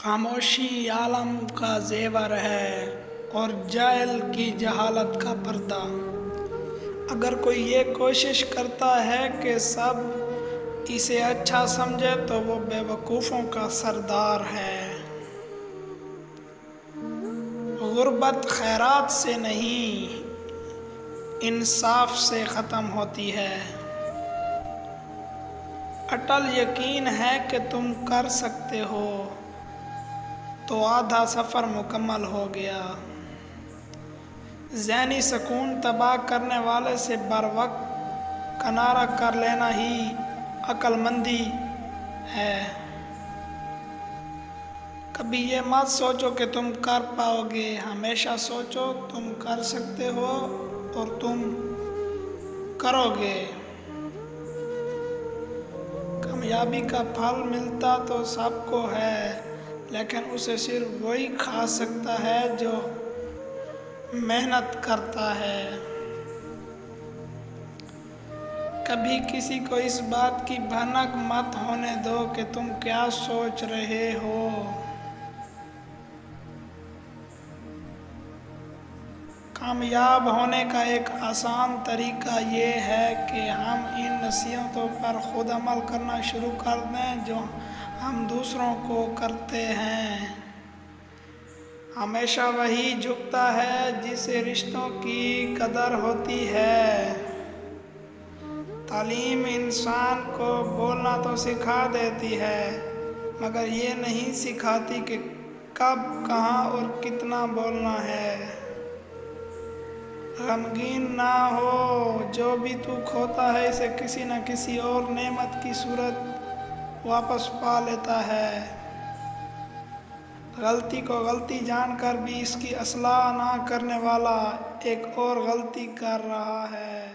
خاموشی عالم کا زیور ہے اور جاہل کی جہالت کا پردہ۔ اگر کوئی یہ کوشش کرتا ہے کہ سب اسے اچھا سمجھے تو وہ بے وقوفوں کا سردار ہے۔ غربت خیرات سے نہیں، انصاف سے ختم ہوتی ہے۔ اٹل یقین ہے کہ تم کر سکتے ہو تو آدھا سفر مکمل ہو گیا۔ ذہنی سکون تباہ کرنے والے سے بر وقت کنارہ کر لینا ہی عقل مندی ہے۔ کبھی یہ مت سوچو کہ تم کر پاؤ گے، ہمیشہ سوچو تم کر سکتے ہو اور تم کرو گے۔ کامیابی کا پھل ملتا تو سب کو ہے، لیکن اسے صرف وہی کھا سکتا ہے جو محنت کرتا ہے۔ کبھی کسی کو اس بات کی بھنک مت ہونے دو کہ تم کیا سوچ رہے ہو۔ کامیاب ہونے کا ایک آسان طریقہ یہ ہے کہ ہم ان نصیحتوں پر خود عمل کرنا شروع کر دیں جو ہم دوسروں کو کرتے ہیں۔ ہمیشہ وہی جھکتا ہے جسے رشتوں کی قدر ہوتی ہے۔ تعلیم انسان کو بولنا تو سکھا دیتی ہے، مگر یہ نہیں سکھاتی کہ کب، کہاں اور کتنا بولنا ہے۔ غمگین نہ ہو، جو بھی تو کھوتا ہے اسے کسی نہ کسی اور نعمت کی صورت واپس پا لیتا ہے۔ غلطی کو غلطی جان کر بھی اس کی اصلاح نہ کرنے والا ایک اور غلطی کر رہا ہے۔